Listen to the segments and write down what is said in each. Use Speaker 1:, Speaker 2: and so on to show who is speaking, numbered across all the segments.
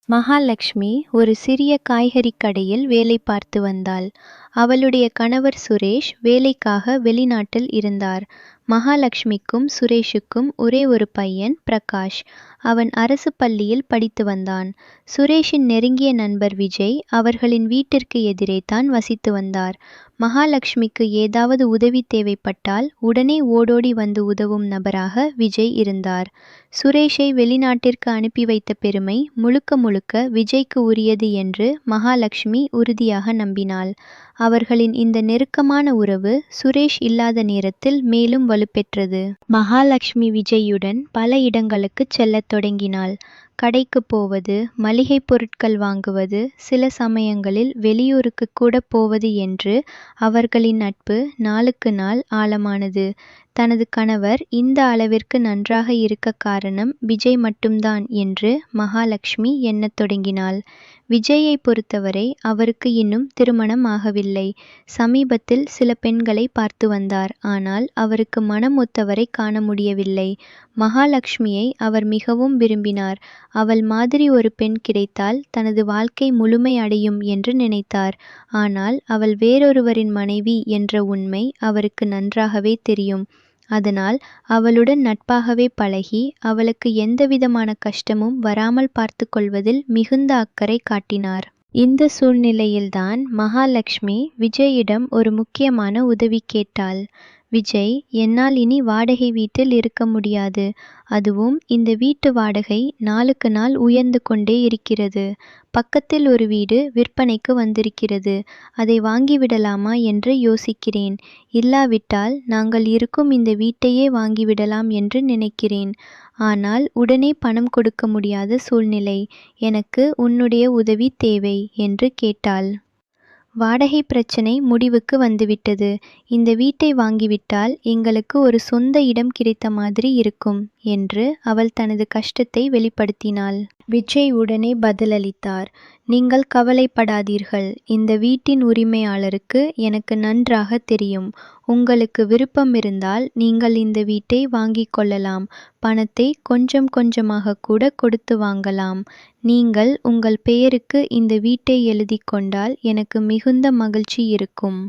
Speaker 1: மகாலட்சுமி ஒரு சிறிய காய்கறி கடையில் வேலை பார்த்து வந்தாள். அவளுடைய கணவர் சுரேஷ் வேலைக்காக வெளிநாட்டில் இருந்தார். மகாலட்சுமிக்கும் சுரேஷுக்கும் ஒரே ஒரு பையன் பிரகாஷ். அவன் அரசு பள்ளியில் படித்து வந்தான். சுரேஷின் நெருங்கிய நண்பர் விஜய் அவர்களின் வீட்டிற்கு எதிரே தான் வசித்து வந்தார். மகாலட்சுமிக்கு ஏதாவது உதவி தேவைப்பட்டால் உடனே ஓடோடி வந்து உதவும் நபராக விஜய் இருந்தார். சுரேஷை வெளிநாட்டிற்கு அனுப்பி வைத்த பெருமை முழுக்க முழுக்க விஜய்க்கு உரியது என்று மகாலட்சுமி உறுதியாக நம்பினாள். அவர்களின் இந்த நெருக்கமான உறவு சுரேஷ் இல்லாத நேரத்தில் மேலும் வலுப்பெற்றது. மகாலட்சுமி விஜயுடன் பல இடங்களுக்கு செல்லத் தொடங்கினாள். கடைக்கு போவது, மளிகை பொருட்கள் வாங்குவது, சில சமயங்களில் வெளியூருக்கு கூட போவது என்று அவர்களின் நட்பு நாளுக்கு நாள் ஆழமானது. தனது கணவர் இந்த அளவிற்கு நன்றாக இருக்க காரணம் விஜய் மட்டும்தான் என்று மகாலட்சுமி எண்ணத் தொடங்கினாள். விஜயை பொறுத்தவரை அவருக்கு இன்னும் திருமணம் ஆகவில்லை. சமீபத்தில் சில பெண்களை பார்த்து வந்தார். ஆனால் அவருக்கு மனம் ஒத்தவரை காண முடியவில்லை. மகாலட்சுமியை அவர் மிகவும் விரும்பினார். அவள் மாதிரி ஒரு பெண் கிடைத்தால் தனது வாழ்க்கை முழுமை அடையும் என்று நினைத்தார். ஆனால் அவள் வேறொருவரின் மனைவி என்ற உண்மை அவருக்கு நன்றாகவே தெரியும். அதனால் அவளுடன் நட்பாகவே பழகி அவளுக்கு எந்தவிதமான கஷ்டமும் வராமல் பார்த்து கொள்வதில் மிகுந்த அக்கறை காட்டினார். இந்த சூழ்நிலையில்தான் மகாலட்சுமி விஜயிடம் ஒரு முக்கியமான உதவி கேட்டாள். விஜய், என்னால் இனி வாடகை வீட்டில் இருக்க முடியாது. அதுவும் இந்த வீட்டு வாடகை நாளுக்கு நாள் உயர்ந்து கொண்டே இருக்கிறது. பக்கத்தில் ஒரு வீடு விற்பனைக்கு வந்திருக்கிறது. அதை வாங்கிவிடலாமா என்று யோசிக்கிறேன். இல்லாவிட்டால் நாங்கள் இருக்கும் இந்த வீட்டையே வாங்கிவிடலாம் என்று நினைக்கிறேன். ஆனால் உடனே பணம் கொடுக்க முடியாத சூழ்நிலை. எனக்கு உன்னுடைய உதவி தேவை என்று கேட்டாள். வாடகை பிரச்சனை முடிவுக்கு வந்துவிட்டது. இந்த வீட்டை வாங்கிவிட்டால் எங்களுக்கு ஒரு சொந்த இடம் கிடைத்த மாதிரி இருக்கும் என்று அவள் தனது கஷ்டத்தை வெளிப்படுத்தினாள். விஜய் உடனே பதிலளித்தார். நீங்கள் கவலைப்படாதீர்கள். இந்த வீட்டின் உரிமையாளருக்கு எனக்கு நன்றாக தெரியும். உங்களுக்கு விருப்பம் இருந்தால் நீங்கள் இந்த வீட்டை வாங்கிக் கொள்ளலாம். பணத்தை கொஞ்சம் கொஞ்சமாக கூட கொடுத்து வாங்கலாம். நீங்கள் உங்கள் பெயருக்கு இந்த வீட்டை எழுதி கொண்டால் எனக்கு மிகுந்த மகிழ்ச்சி இருக்கும்.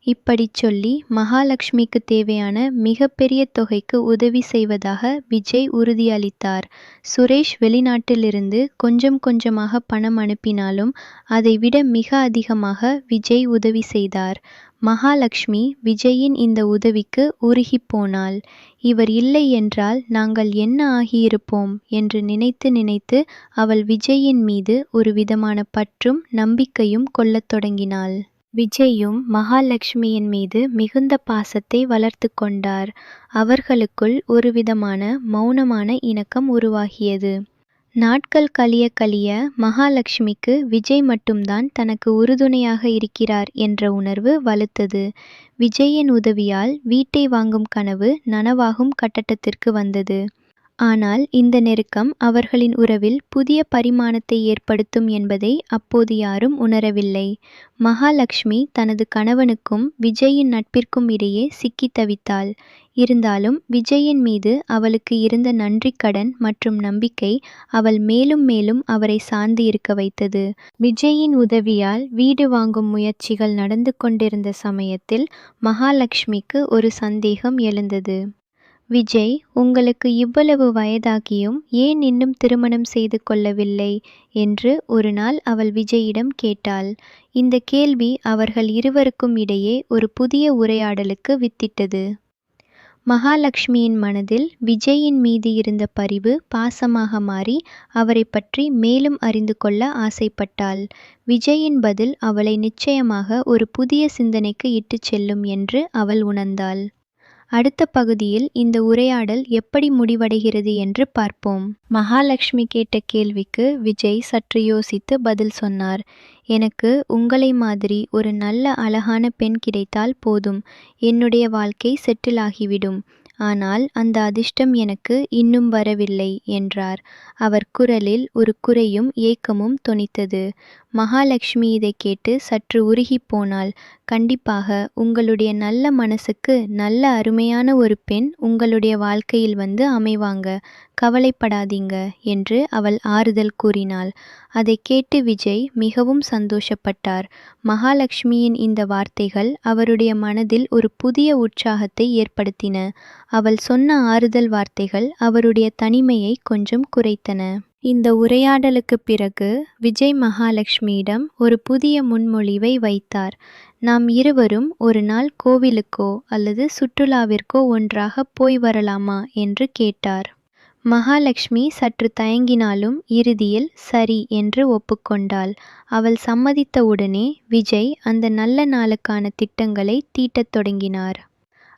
Speaker 1: இப்படிச் சொல்லி மகாலட்சுமிக்கு தேவையான மிகப்பெரிய தொகைக்கு உதவி செய்வதாக விஜய் உறுதியளித்தார். சுரேஷ் வெளிநாட்டிலிருந்து கொஞ்சம் கொஞ்சமாக பணம் அனுப்பினாலும் அதைவிட மிக அதிகமாக விஜய் உதவி செய்தார். மகாலட்சுமி விஜயின் இந்த உதவிக்கு உருகிப் போனாள். இவர் இல்லை என்றால் நாங்கள் என்ன ஆகியிருப்போம் என்று நினைத்து நினைத்து அவள் விஜயின் மீது ஒரு விதமான பற்றும் நம்பிக்கையும் கொள்ளத் தொடங்கினாள். விஜயும் மகாலட்சுமியின் மீது மிகுந்த பாசத்தை வளர்த்து கொண்டார். அவர்களுக்குள் ஒரு விதமான மௌனமான இணக்கம் உருவாகியது. நாட்கள் கழிய கழிய மகாலட்சுமிக்கு விஜய் மட்டும்தான் தனக்கு உறுதுணையாக இருக்கிறார் என்ற உணர்வு வலுத்தது. விஜயின் உதவியால் வீட்டை வாங்கும் கனவு நனவாகும் கட்டத்திற்கு வந்தது. ஆனால் இந்த நெருக்கம் அவர்களின் உறவில் புதிய பரிமாணத்தை ஏற்படுத்தும் என்பதை அப்போது யாரும் உணரவில்லை. மகாலட்சுமி தனது கணவனுக்கும் விஜயின் நட்பிற்கும் இடையே சிக்கித் தவித்தாள். இருந்தாலும் விஜயின் மீது அவளுக்கு இருந்த நன்றிக்கடன் மற்றும் நம்பிக்கை அவள் மேலும் மேலும் அவரை சார்ந்து இருக்க வைத்தது. விஜயின் உதவியால் வீடு வாங்கும் முயற்சிகள் நடந்து கொண்டிருந்த சமயத்தில் மகாலட்சுமிக்கு ஒரு சந்தேகம் எழுந்தது. விஜய், உங்களுக்கு இவ்வளவு வயதாகியும் ஏன் இன்னும் திருமணம் செய்து கொள்ளவில்லை என்று ஒரு நாள் அவள் விஜயிடம் கேட்டாள். இந்த கேள்வி அவர்கள் இருவருக்கும் இடையே ஒரு புதிய உரையாடலுக்கு வித்திட்டது. மகாலட்சுமியின் மனதில் விஜயின் மீது இருந்த பரிவு பாசமாக மாறி அவரை பற்றி மேலும் அறிந்து கொள்ள ஆசைப்பட்டாள். விஜயின் பதில் அவளை நிச்சயமாக ஒரு புதிய சிந்தனைக்கு இட்டுச் செல்லும் என்று அவள் உணர்ந்தாள். அடுத்த பகுதியில் இந்த உரையாடல் எப்படி முடிவடைகிறது என்று பார்ப்போம். மகாலட்சுமி கேட்ட கேள்விக்கு விஜய் சற்று யோசித்து பதில் சொன்னார். எனக்கு உங்களை மாதிரி ஒரு நல்ல அழகான பெண் கிடைத்தால் போதும். என்னுடைய வாழ்க்கை செட்டில் ஆகிவிடும். ஆனால் அந்த அதிர்ஷ்டம் எனக்கு இன்னும் வரவில்லை என்றார். அவர் குரலில் ஒரு குறையும் ஏக்கமும் தொனித்தது. மகாலட்சுமி இதைக் கேட்டு சற்று உருகிப் போனாள். கண்டிப்பாக உங்களுடைய நல்ல மனசுக்கு நல்ல அருமையான ஒரு பெண் உங்களுடைய வாழ்க்கையில் வந்து அமைவாங்க, கவலைப்படாதீங்க என்று அவள் ஆறுதல் கூறினாள். அதைக் கேட்டு விஜய் மிகவும் சந்தோஷப்பட்டார். மகாலட்சுமியின் இந்த வார்த்தைகள் அவருடைய மனதில் ஒரு புதிய உற்சாகத்தை ஏற்படுத்தின. அவள் சொன்ன ஆறுதல் வார்த்தைகள் அவருடைய தனிமையை கொஞ்சம் குறைத்தன. இந்த உரையாடலுக்குப் பிறகு விஜய் மகாலட்சுமியிடம் ஒரு புதிய முன்மொழிவை வைத்தார். நாம் இருவரும் ஒரு நாள் கோவிலுக்கோ அல்லது சுற்றுலாவிற்கோ ஒன்றாக போய் வரலாமா என்று கேட்டார். மகாலட்சுமி சற்று தயங்கினாலும் இறுதியில் சரி என்று ஒப்புக்கொண்டாள். அவள் சம்மதித்தவுடனே விஜய் அந்த நல்ல நாளுக்கான திட்டங்களை தீட்டத் தொடங்கினார்.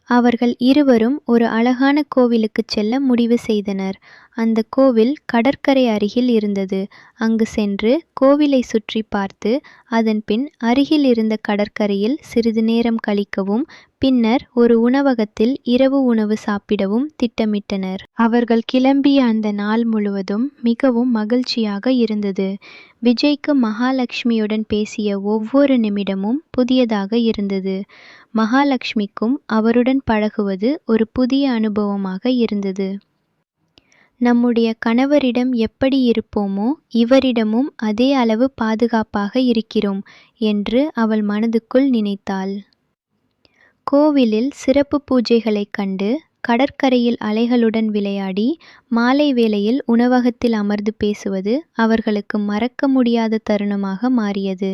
Speaker 1: அவர்கள் இருவரும் ஒரு அழகான கோவிலுக்குச் செல்ல முடிவு செய்தனர். அந்த கோவில் கடற்கரை அருகில் இருந்தது. அங்கு சென்று கோவிலை சுற்றி பார்த்து அதன்பின் அருகில் இருந்த கடற்கரையில் சிறிது நேரம் கழிக்கவும் பின்னர் ஒரு உணவகத்தில் இரவு உணவு சாப்பிடவும் திட்டமிட்டனர். அவர்கள் கிளம்பிய அந்த நாள் முழுவதும் மிகவும் மகிழ்ச்சியாக இருந்தது. விஜய்க்கு மகாலட்சுமியுடன் பேசிய ஒவ்வொரு நிமிடமும் புதியதாக இருந்தது. மகாலட்சுமிக்கும் அவருடன் பழகுவது ஒரு புதிய அனுபவமாக இருந்தது. நம்முடைய கணவரிடம் எப்படி இருப்போமோ இவரிடமும் அதே அளவு பாதுகாப்பாக இருக்கிறோம் என்று அவள் மனதுக்குள் நினைத்தாள். கோவிலில் சிறப்பு பூஜைகளைக் கண்டு கடற்கரையில் அலைகளுடன் விளையாடி மாலை வேளையில் உணவகத்தில் அமர்ந்து பேசுவது அவர்களுக்கு மறக்க முடியாத தருணமாக மாறியது.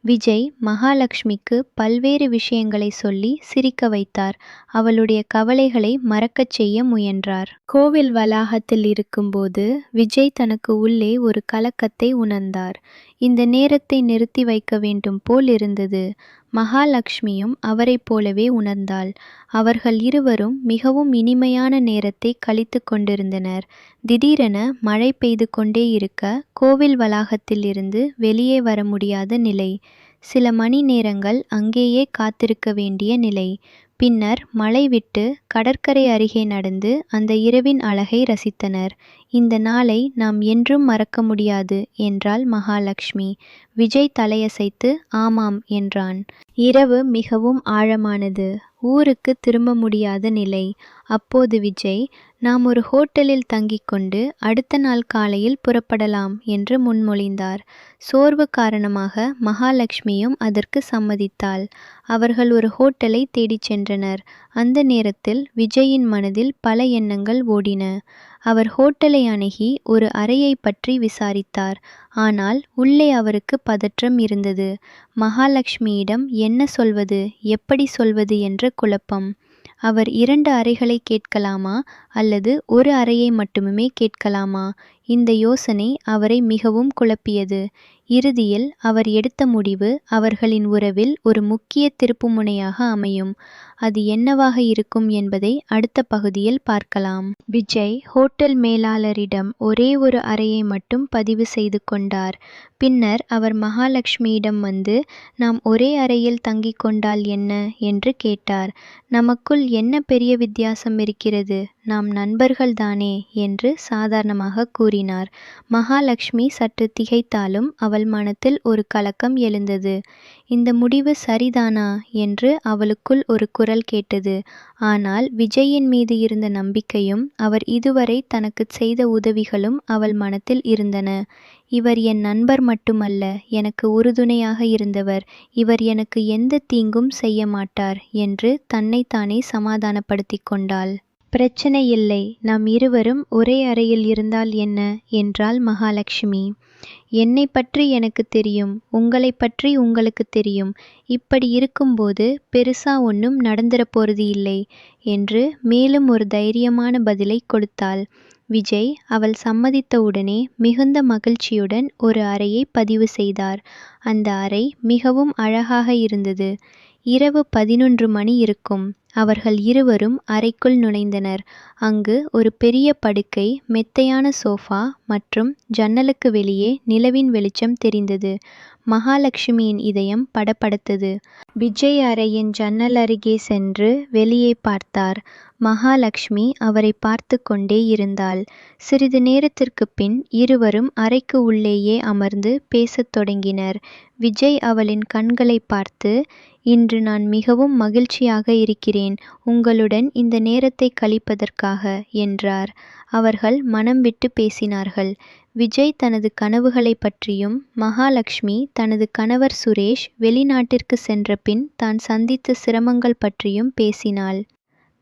Speaker 1: விஜய் மகாலட்சுமிக்கு பல்வேறு விஷயங்களை சொல்லி சிரிக்க வைத்தார். அவளுடைய கவலைகளை மறக்கச் செய்ய முயன்றார். கோவில் வளாகத்தில் இருக்கும்போது விஜய் தனக்கு உள்ளே ஒரு கலக்கத்தை உணர்ந்தார். இந்த நேரத்தை நிறுத்தி வைக்க வேண்டும் போல் இருந்தது. மகாலட்சுமியும் அவரைப் போலவே உணர்ந்தாள். அவர்கள் இருவரும் மிகவும் இனிமையான நேரத்தை கழித்து கொண்டிருந்தனர். திடீரென மழை பெய்து கொண்டே இருக்க கோவில் வளாகத்தில் இருந்து வெளியே வர முடியாத நிலை. சில மணி நேரங்கள் அங்கேயே காத்திருக்க வேண்டிய நிலை. பின்னர் மழை விட்டு கடற்கரை அருகே நடந்து அந்த இரவின் அழகை ரசித்தனர். இந்த நாளை நாம் என்றும் மறக்க முடியாது என்றாள் மகாலட்சுமி. விஜய் தலையசைத்து ஆமாம் என்றான். இரவு மிகவும் ஆழமானது. ஊருக்கு திரும்ப முடியாத நிலை. அப்போது விஜய், நாம் ஒரு ஹோட்டலில் தங்கிக்கொண்டு அடுத்த நாள் காலையில் புறப்படலாம் என்று முன்மொழிந்தார். சோர்வு காரணமாக மகாலட்சுமியும் அதற்கு சம்மதித்தாள். அவர்கள் ஒரு ஹோட்டலை தேடிச் சென்றனர். அந்த நேரத்தில் விஜயின் மனதில் பல எண்ணங்கள் ஓடின. அவர் ஹோட்டலை அணுகி ஒரு அறையை பற்றி விசாரித்தார். ஆனால் உள்ளே அவருக்கு பதற்றம் இருந்தது. மகாலட்சுமியிடம் என்ன சொல்வது, எப்படி சொல்வது என்ற குழப்பம். அவர் 2 அறைகளை கேட்கலாமா அல்லது ஒரு அறையை மட்டுமே கேட்கலாமா? இந்த யோசனை அவரை மிகவும் குழப்பியது. இறுதியில் அவர் எடுத்த முடிவு அவர்களின் உறவில் ஒரு முக்கிய திருப்புமுனையாக அமையும். அது என்னவாக இருக்கும் என்பதை அடுத்த பகுதியில் பார்க்கலாம். விஜய் ஹோட்டல் மேலாளரிடம் ஒரே ஒரு அறையை மட்டும் பதிவு செய்து கொண்டார். பின்னர் அவர் மகாலட்சுமியிடம் வந்து, நாம் ஒரே அறையில் தங்கிக் கொண்டால் என்ன என்று கேட்டார். நமக்குள் என்ன பெரிய வித்தியாசம் இருக்கிறது, நாம் நண்பர்கள்தானே என்று சாதாரணமாக கூறினார். மகாலட்சுமி சற்று திகைத்தாலும் அவள் மனத்தில் ஒரு கலக்கம் எழுந்தது. இந்த முடிவு சரிதானா என்று அவளுக்குள் ஒரு குரல் கேட்டது. ஆனால் விஜயின் மீது இருந்த நம்பிக்கையும் அவர் இதுவரை தனக்குச் செய்த உதவிகளும் அவள் மனத்தில் இருந்தன. இவர் என் நண்பர் மட்டுமல்ல, எனக்கு உறுதுணையாக இருந்தவர். இவர் எனக்கு எந்த தீங்கும் செய்ய மாட்டார் என்று தன்னைத்தானே சமாதானப்படுத்திக் கொண்டாள். பிரச்சனை இல்லை, நாம் இருவரும் ஒரே அறையில் இருந்தால் என்ன என்றாள் மகாலட்சுமி. என்னை பற்றி எனக்கு தெரியும், உங்களை பற்றி உங்களுக்கு தெரியும். இப்படி இருக்கும்போது பெருசா ஒன்றும் நடந்துற போறது இல்லை என்று மேலும் ஒரு தைரியமான பதிலை கொடுத்தாள். விஜய் அவள் சம்மதித்தவுடனே மிகுந்த மகிழ்ச்சியுடன் ஒரு அறையை பதிவு செய்தார். அந்த அறை மிகவும் அழகாக இருந்தது. இரவு 11 மணி இருக்கும். அவர்கள் இருவரும் அறைக்குள் நுழைந்தனர். அங்கு ஒரு பெரிய படுக்கை, மெத்தையான சோஃபா மற்றும் ஜன்னலுக்கு வெளியே நிலவின் வெளிச்சம் தெரிந்தது. மகாலட்சுமியின் இதயம் படபடத்தது. விஜய் அறையின் ஜன்னல் அருகே சென்று வெளியே பார்த்தார். மகாலட்சுமி அவரை பார்த்து கொண்டே இருந்தாள். சிறிது நேரத்திற்குப் பின் இருவரும் அறைக்கு உள்ளேயே அமர்ந்து பேசத் தொடங்கினர். விஜய் அவளின் கண்களை பார்த்து, இன்று நான் மிகவும் மகிழ்ச்சியாக இருக்கிறேன், உங்களுடன் இந்த நேரத்தை கழிப்பதற்காக என்றார். அவர்கள் மனம் விட்டு பேசினார்கள். விஜய் தனது கனவுகளை பற்றியும், மகாலட்சுமி தனது கணவர் சுரேஷ் வெளிநாட்டிற்கு சென்ற பின் தான் சந்தித்த சிரமங்கள் பற்றியும் பேசினாள்.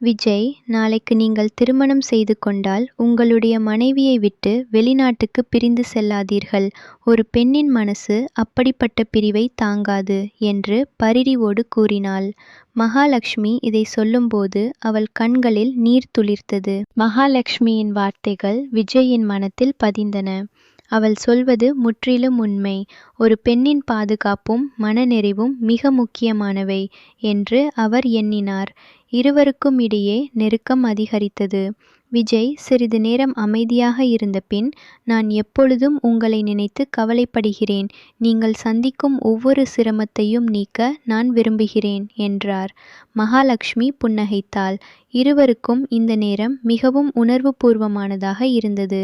Speaker 1: விஜய், நாளைக்கு நீங்கள் திருமணம் செய்து கொண்டால் உங்களுடைய மனைவியை விட்டு வெளிநாட்டுக்கு பிரிந்து செல்லாதீர்கள். ஒரு பெண்ணின் மனசு அப்படிப்பட்ட பிரிவை தாங்காது என்று பரிவோடு கூறினாள். மகாலட்சுமி இதை சொல்லும்போது அவள் கண்களில் நீர் துளிர்த்தது. மகாலட்சுமியின் வார்த்தைகள் விஜயின் மனத்தில் பதிந்தன. அவள் சொல்வது முற்றிலும் உண்மை. ஒரு பெண்ணின் பாதுகாப்பும் மனநிறைவும் மிக முக்கியமானவை என்று அவர் எண்ணினார். இருவருக்கும் இடையே நெருக்கம் அதிகரித்தது. விஜய் சிறிது நேரம் அமைதியாக இருந்த பின், நான் எப்பொழுதும் உங்களை நினைத்து கவலைப்படுகிறேன். நீங்கள் சந்திக்கும் ஒவ்வொரு சிரமத்தையும் நீக்க நான் விரும்புகிறேன் என்றார். மகாலட்சுமி புன்னகைத்தாள். இருவருக்கும் இந்த நேரம் மிகவும் உணர்வுபூர்வமானதாக இருந்தது.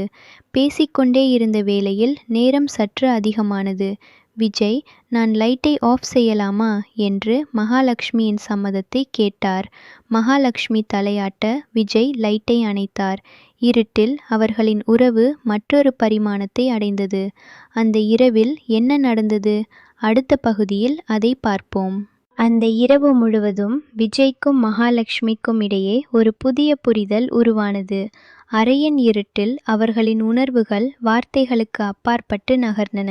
Speaker 1: பேசிக்கொண்டே இருந்த வேளையில் நேரம் சற்று அதிகமானது. விஜய், நான் லைட்டை ஆஃப் செய்யலாமா என்று மகாலட்சுமியின் சம்மதத்தை கேட்டார். மகாலட்சுமி தலையாட்ட விஜய் லைட்டை அணைத்தார். இருட்டில் அவர்களின் உறவு மற்றொரு பரிமாணத்தை அடைந்தது. அந்த இரவில் என்ன நடந்தது? அடுத்த பகுதியில் அதை பார்ப்போம். அந்த இரவு முழுவதும் விஜய்க்கும் மகாலட்சுமிக்கும் இடையே ஒரு புதிய புரிதல் உருவானது. அறையின் இருட்டில் அவர்களின் உணர்வுகள் வார்த்தைகளுக்கு அப்பாற்பட்டு நகர்ந்தன.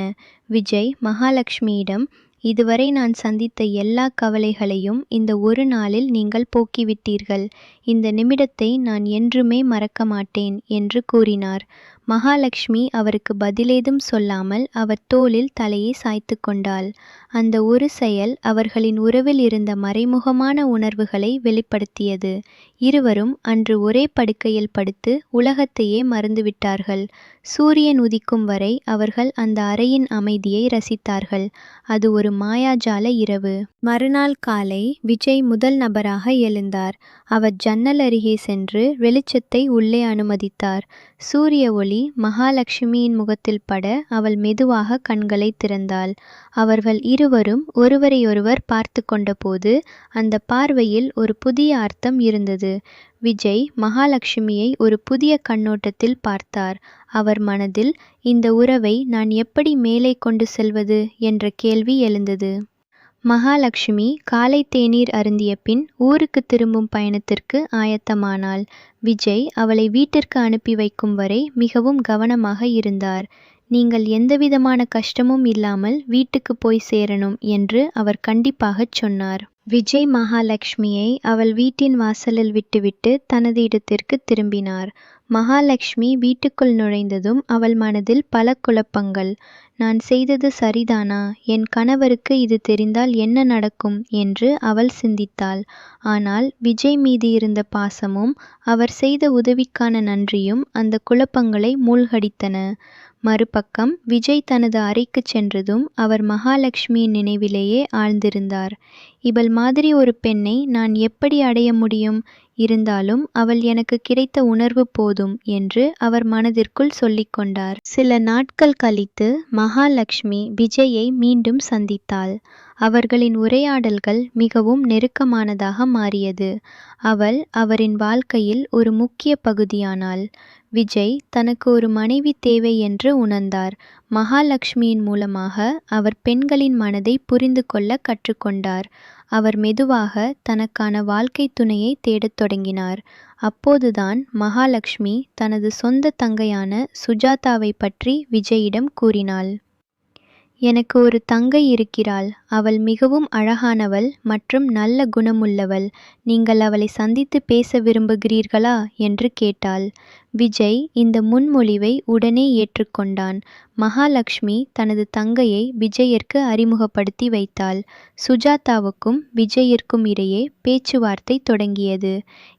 Speaker 1: விஜய் மகாலட்சுமியிடம், இதுவரை நான் சந்தித்த எல்லா கவலைகளையும் இந்த ஒரு நாளில் நீங்கள் போக்கிவிட்டீர்கள். இந்த நிமிடத்தை நான் என்றுமே மறக்க மாட்டேன் என்று கூறினார். மகாலட்சுமி அவருக்கு பதிலேதும் சொல்லாமல் அவர் தோளில் தலையை சாய்த்து கொண்டாள். அந்த ஒரு செயல் அவர்களின் உறவில் இருந்த மறைமுகமான உணர்வுகளை வெளிப்படுத்தியது. இருவரும் அன்று ஒரே படுக்கையில் படுத்து உலகத்தையே மறந்துவிட்டார்கள். சூரியன் உதிக்கும் வரை அவர்கள் அந்த அறையின் அமைதியை ரசித்தார்கள். அது ஒரு மாயாஜால இரவு. மறுநாள் காலை விஜய் முதல் நபராக எழுந்தார். அவர் ஜன்னல் அருகே சென்று வெளிச்சத்தை உள்ளே அனுமதித்தார். சூரிய ஒளி மகாலட்சுமியின் முகத்தில் பட அவள் மெதுவாக கண்களை திறந்தாள். அவர்கள் இருவரும் ஒருவரையொருவர் பார்த்து கொண்டபோது அந்த பார்வையில் ஒரு புதிய அர்த்தம் இருந்தது. விஜய் மகாலட்சுமியை ஒரு புதிய கண்ணோட்டத்தில் பார்த்தார். அவர் மனதில், இந்த உறவை நான் எப்படி மேலே கொண்டு செல்வது என்ற கேள்வி எழுந்தது. மகாலட்சுமி காலை தேநீர் அருந்திய பின் ஊருக்கு திரும்பும் பயணத்திற்கு ஆயத்தமானாள். விஜய் அவளை வீட்டிற்கு அனுப்பி வைக்கும் வரை மிகவும் கவனமாக இருந்தார். நீங்கள் எந்தவிதமான கஷ்டமும் இல்லாமல் வீட்டுக்கு போய் சேரணும் என்று அவர் கண்டிப்பாகச் சொன்னார். விஜய் மகாலட்சுமியை அவள் வீட்டின் வாசலில் விட்டுவிட்டு தனது இடத்திற்கு திரும்பினார். மகாலட்சுமி வீட்டுக்குள் நுழைந்ததும் அவள் மனதில் பல குழப்பங்கள். நான் செய்தது சரிதானா? என் கணவருக்கு இது தெரிந்தால் என்ன நடக்கும் என்று அவள் சிந்தித்தாள். ஆனால் விஜய் மீது இருந்த பாசமும் அவர் செய்த உதவிக்கான நன்றியும் அந்த குழப்பங்களை மூழ்கடித்தன. மறுபக்கம் விஜய் தனது அறைக்கு சென்றதும் அவர் மகாலட்சுமியின் நினைவிலேயே ஆழ்ந்திருந்தார். இவள் மாதிரி ஒரு பெண்ணை நான் எப்படி அடைய முடியும்? இருந்தாலும் அவள் எனக்கு கிடைத்த உணர்வு போதும் என்று அவர் மனதிற்குள் சொல்லிக்கொண்டார். சில நாட்கள் கழித்து மகாலட்சுமி விஜயை மீண்டும் சந்தித்தாள். அவர்களின் உரையாடல்கள் மிகவும் நெருக்கமானதாக மாறியது. அவள் அவரின் வாழ்க்கையில் ஒரு முக்கிய பகுதியானாள். விஜய் தனக்கு ஒரு மனைவி தேவை என்று உணர்ந்தார். மகாலட்சுமியின் மூலமாக அவர் பெண்களின் மனதை புரிந்து கொள்ள கற்றுக்கொண்டார். அவர் மெதுவாக தனக்கான வாழ்க்கை துணையை தேடத் தொடங்கினார். அப்போதுதான் மகாலட்சுமி தனது சொந்த தங்கையான சுஜாதாவை பற்றி விஜயிடம் கூறினாள். எனக்கு ஒரு தங்கை இருக்கிறாள். அவள் மிகவும் அழகானவள் மற்றும் நல்ல குணமுள்ளவள். நீங்கள் அவளை சந்தித்து பேச விரும்புகிறீர்களா என்று கேட்டாள். விஜய் இந்த முன்மொழிவை உடனே ஏற்றுக்கொண்டான். மகாலட்சுமி தனது தங்கையை விஜயிற்கு அறிமுகப்படுத்தி வைத்தாள். சுஜாதாவுக்கும் விஜயிற்கும் இடையே பேச்சுவார்த்தை தொடங்கியது.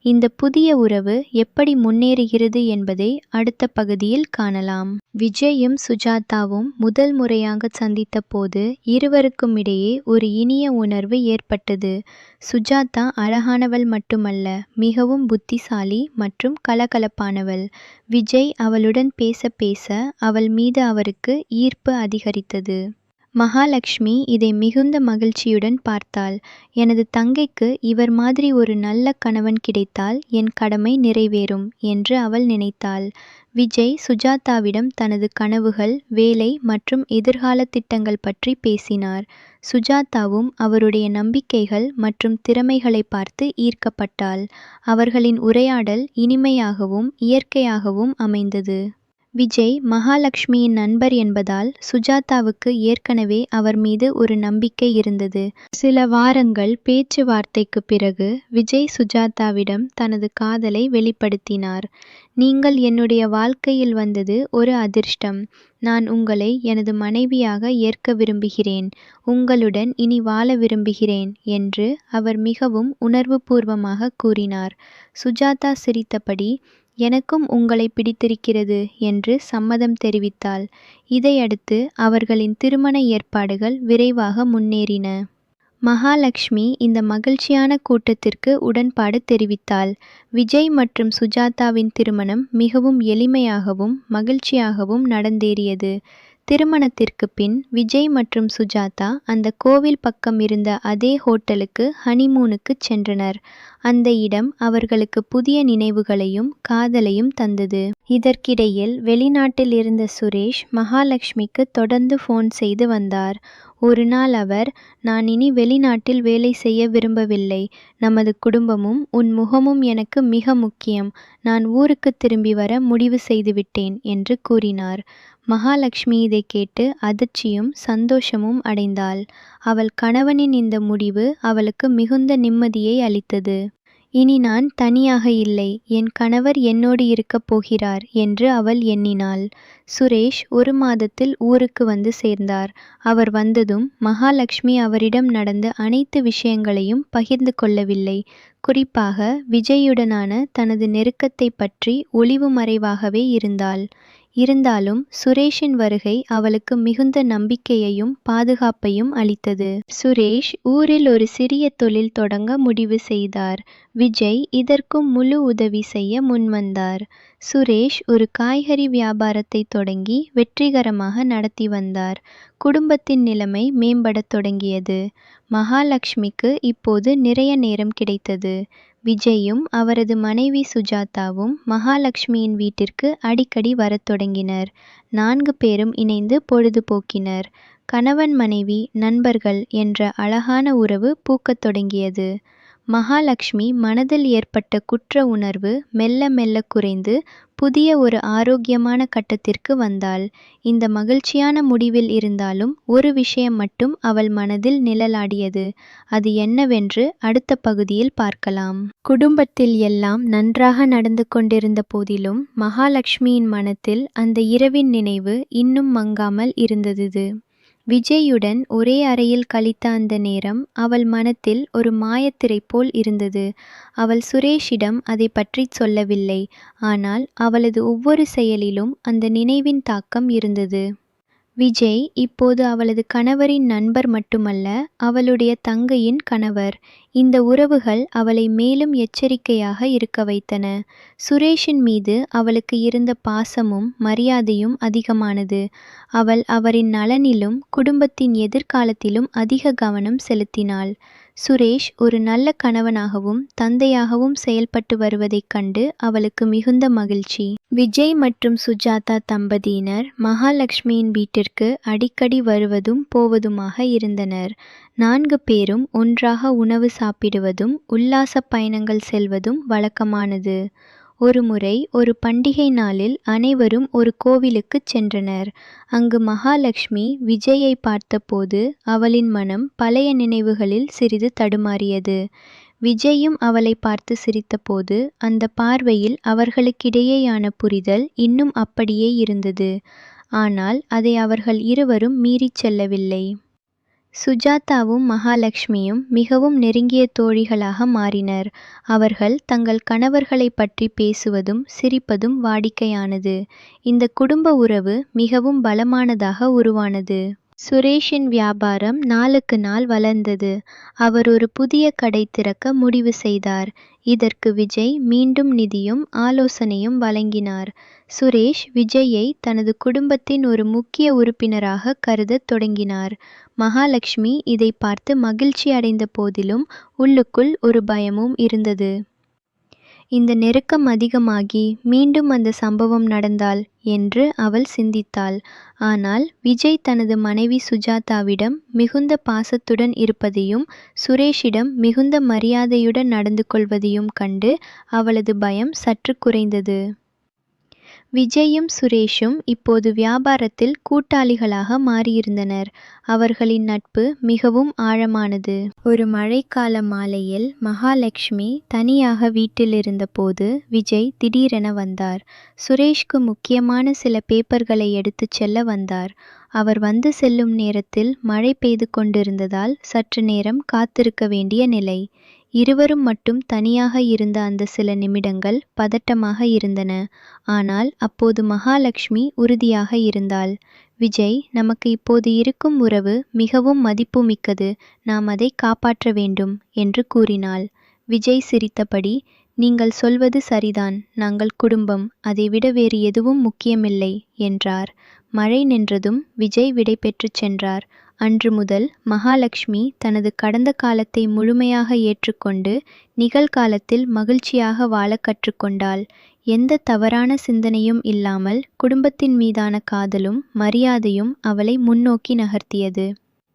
Speaker 1: இந்த புதிய உறவு எப்படி முன்னேறுகிறது என்பதை அடுத்த பகுதியில் காணலாம். விஜயும் சுஜாதாவும் முதல் முறையாக சந்தித்த போது இருவருக்கும் இடையே ஒரு இனிய உணர்வு ஏற்பட்டது. சுஜாதா அழகானவள் மட்டுமல்ல, மிகவும் புத்திசாலி மற்றும் கலகலப்பானவள். விஜய் அவளுடன் பேச பேச அவள் மீது அவருக்கு ஈர்ப்பு அதிகரித்தது. மகாலட்சுமி இதை மிகுந்த மகிழ்ச்சியுடன் பார்த்தாள். எனது தங்கைக்கு இவர் மாதிரி ஒரு நல்ல கணவன் கிடைத்தால் என் கடமை நிறைவேறும் என்று அவள் நினைத்தாள். விஜய் சுஜாதாவிடம் தனது கனவுகள், வேலை மற்றும் எதிர்கால திட்டங்கள் பற்றி பேசினார். சுஜாதாவும் அவருடைய நம்பிக்கைகள் மற்றும் திறமைகளை பார்த்து ஈர்க்கப்பட்டாள். அவர்களின் உரையாடல் இனிமையாகவும் இயற்கையாகவும் அமைந்தது. விஜய் மகாலட்சுமியின் நண்பர் என்பதால் சுஜாதாவுக்கு ஏற்கனவே அவர் மீது ஒரு நம்பிக்கை இருந்தது. சில வாரங்கள் பேச்சுவார்த்தைக்கு பிறகு விஜய் சுஜாதாவிடம் தனது காதலை வெளிப்படுத்தினார். நீங்கள் என்னுடைய வாழ்க்கையில் வந்தது ஒரு அதிர்ஷ்டம். நான் உங்களை எனது மனைவியாக ஏற்க விரும்புகிறேன். உங்களுடன் இனி வாழ விரும்புகிறேன் என்று அவர் மிகவும் உணர்வுபூர்வமாக கூறினார். சுஜாதா சிரித்தபடி, எனக்கும் உங்களை பிடித்திருக்கிறது என்று சம்மதம் தெரிவித்தாள். இதையடுத்து அவர்களின் திருமண ஏற்பாடுகள் விரைவாக முன்னேறின. மகாலட்சுமி இந்த மகிழ்ச்சியான கூட்டத்திற்கு உடன்பாடு தெரிவித்தாள். விஜய் மற்றும் சுஜாதாவின் திருமணம் மிகவும் எளிமையாகவும் மகிழ்ச்சியாகவும் நடந்தேறியது. திருமணத்திற்கு பின் விஜய் மற்றும் சுஜாதா அந்த கோவில் பக்கம் இருந்த அதே ஹோட்டலுக்கு ஹனிமூனுக்கு சென்றனர். அந்த இடம் அவர்களுக்கு புதிய நினைவுகளையும் காதலையும் தந்தது. இதற்கிடையில் வெளிநாட்டில் இருந்த சுரேஷ் மகாலட்சுமிக்கு தொடர்ந்து ஃபோன் செய்து வந்தார். ஒரு நாள் அவர், நான் இனி வெளிநாட்டில் வேலை செய்ய விரும்பவில்லை. நமது குடும்பமும் உன் முகமும் எனக்கு மிக முக்கியம். நான் ஊருக்கு திரும்பி வர முடிவு செய்துவிட்டேன் என்று கூறினார். மகாலட்சுமி இதை கேட்டு அதிர்ச்சியும் சந்தோஷமும் அடைந்தாள். அவள் கணவனின் இந்த முடிவு அவளுக்கு மிகுந்த நிம்மதியை அளித்தது. இனி நான் தனியாக இல்லை, என் கணவர் என்னோடு இருக்கப் போகிறார் என்று அவள் எண்ணினாள். சுரேஷ் 1 மாதத்தில் ஊருக்கு வந்து சேர்ந்தார். அவர் வந்ததும் மகாலட்சுமி அவரிடம் நடந்த அனைத்து விஷயங்களையும் பகிர்ந்து கொள்ளவில்லை. குறிப்பாக விஜயுடனான தனது நெருக்கத்தை பற்றி ஒளிவு மறைவாகவே இருந்தாள். இருந்தாலும் சுரேஷின் வருகை அவளுக்கு மிகுந்த நம்பிக்கையையும் பாதுகாப்பையும் அளித்தது. சுரேஷ் ஊரில் ஒரு சிறிய தொழில் தொடங்க முடிவு செய்தார். விஜய் இதற்கும் முழு உதவி செய்ய முன்வந்தார். சுரேஷ் ஒரு காய்கறி வியாபாரத்தை தொடங்கி வெற்றிகரமாக நடத்தி வந்தார். குடும்பத்தின் நிலைமை மேம்படத் தொடங்கியது. மகாலட்சுமிக்கு இப்போது நிறைய நேரம் கிடைத்தது. விஜயும் அவரது மனைவி சுஜாதாவும் மகாலட்சுமியின் வீட்டிற்கு அடிக்கடி வரத் தொடங்கினர். 4 பேரும் இணைந்து பொழுதுபோக்கினர். கணவன் மனைவி நண்பர்கள் என்ற அழகான உறவு பூக்கத் தொடங்கியது. மகாலட்சுமி மனதில் ஏற்பட்ட குற்ற உணர்வு மெல்ல மெல்ல குறைந்து புதிய ஒரு ஆரோக்கியமான கட்டத்திற்கு வந்தாள். இந்த மகிழ்ச்சியான முடிவில் இருந்தாலும் ஒரு விஷயம் மட்டும் அவள் மனதில் நிழலாடியது. அது என்னவென்று அடுத்த பகுதியில் பார்க்கலாம். குடும்பத்தில் எல்லாம் நன்றாக நடந்து கொண்டிருந்த போதிலும் மகாலட்சுமியின் மனத்தில் அந்த இரவின் நினைவு இன்னும் மங்காமல் இருந்தது. விஜயுடன் ஒரே அறையில் கழித்த அந்த நேரம் அவள் மனத்தில் ஒரு மாயத்திரை போல் இருந்தது. அவள் சுரேஷிடம் அதை பற்றி சொல்லவில்லை. ஆனால் அவளது ஒவ்வொரு செயலிலும் அந்த நினைவின் தாக்கம் இருந்தது. விஜய் இப்போது அவளது கணவரின் நண்பர் மட்டுமல்ல, அவளுடைய தங்கையின் கணவர். இந்த உறவுகள் அவளை மேலும் எச்சரிக்கையாக இருக்க வைத்தன. சுரேஷின் மீது அவளுக்கு இருந்த பாசமும் மரியாதையும் அதிகமானது. அவள் அவரின் நலனிலும் குடும்பத்தின் எதிர்காலத்திலும் அதிக கவனம் செலுத்தினாள். சுரேஷ் ஒரு நல்ல கணவனாகவும் தந்தையாகவும் செயல்பட்டு வருவதைக் கண்டு அவளுக்கு மிகுந்த மகிழ்ச்சி. விஜய் மற்றும் சுஜாதா தம்பதியினர் மகாலட்சுமியின் வீட்டிற்கு அடிக்கடி வருவதும் போவதுமாக இருந்தனர். 4 பேரும் ஒன்றாக உணவு சாப்பிடுவதும் உல்லாச பயணங்கள் செல்வதும் வழக்கமானது. ஒருமுறை ஒரு பண்டிகை நாளில் அனைவரும் ஒரு கோவிலுக்குச் சென்றனர். அங்கு மகாலட்சுமி விஜயை பார்த்தபோது அவளின் மனம் பழைய நினைவுகளில் சிறிது தடுமாறியது. விஜயும் அவளை பார்த்து சிரித்தபோது அந்த பார்வையில் அவர்களுக்கிடையேயான புரிதல் இன்னும் அப்படியே இருந்தது. ஆனால் அதை அவர்கள் இருவரும் மீறிச் செல்லவில்லை. சுஜாதாவும் மகாலட்சுமியும் மிகவும் நெருங்கிய தோழிகளாக மாறினர். அவர்கள் தங்கள் கணவர்களைப் பற்றி பேசுவதும் சிரிப்பதும் வாடிக்கையானது. இந்த குடும்ப உறவு மிகவும் பலமானதாக உருவானது. சுரேஷின் வியாபாரம் நாளுக்கு நாள் வளர்ந்தது. அவர் ஒரு புதிய கடை திறக்க முடிவு செய்தார். இதற்கு விஜய் மீண்டும் நிதியும் ஆலோசனையும் வழங்கினார். சுரேஷ் விஜயை தனது குடும்பத்தின் ஒரு முக்கிய உறுப்பினராக கருதத் தொடங்கினார். மகாலட்சுமி இதை பார்த்து மகிழ்ச்சி அடைந்த போதிலும் உள்ளுக்குள் ஒரு பயமும் இருந்தது. இந்த நெருக்கம் அதிகமாகி மீண்டும் அந்த சம்பவம் நடந்தால் என்று அவள் சிந்தித்தாள். ஆனால் விஜய் தனது மனைவி சுஜாதாவிடம் மிகுந்த பாசத்துடன் இருப்பதையும் சுரேஷிடம் மிகுந்த மரியாதையுடன் நடந்து கொள்வதையும் கண்டு அவளது பயம் சற்று குறைந்தது. விஜயும் சுரேஷும் இப்போது வியாபாரத்தில் கூட்டாளிகளாக மாறியிருந்தனர். அவர்களின் நட்பு மிகவும் ஆழமானது. ஒரு மழைக்கால மாலையில் மகாலட்சுமி தனியாக வீட்டில் இருந்தபோது விஜய் திடீரென வந்தார். சுரேஷ்க்கு முக்கியமான சில பேப்பர்களை எடுத்துச் செல்ல வந்தார். அவர் வந்து செல்லும் நேரத்தில் மழை பெய்து கொண்டிருந்ததால் சற்று நேரம் காத்திருக்க வேண்டிய நிலை. இருவரும் மட்டும் தனியாக இருந்த அந்த சில நிமிடங்கள் பதட்டமாக இருந்தன. ஆனால் அப்போது மகாலட்சுமி உறுதியாக இருந்தாள். விஜய், நமக்கு இப்போது இருக்கும் உறவு மிகவும் மதிப்புமிக்கது. நாம் அதை காப்பாற்ற வேண்டும் என்று கூறினாள். விஜய் சிரித்தபடி, நீங்கள் சொல்வது சரிதான். நாங்கள் குடும்பம். அதைவிட வேறு எதுவும் முக்கியமில்லை என்றார். மழை நின்றதும் விஜய் விடை பெற்றுச் சென்றார். அன்று முதல் மகாலட்சுமி தனது கடந்த காலத்தை முழுமையாக ஏற்றுக்கொண்டு நிகழ்காலத்தில் மகிழ்ச்சியாக வாழ கற்றுக்கொண்டாள். எந்த தவறான சிந்தனையும் இல்லாமல் குடும்பத்தின் மீதான காதலும் மரியாதையும் அவளை முன்னோக்கி நகர்த்தியது.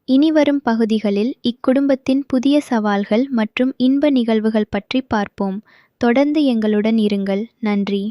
Speaker 1: இனிவரும் பகுதிகளில் இக்குடும்பத்தின் புதிய சவால்கள் மற்றும் இன்ப நிகழ்வுகள் பற்றி பார்ப்போம். தொடர்ந்து எங்களுடன் இருங்கள். நன்றி.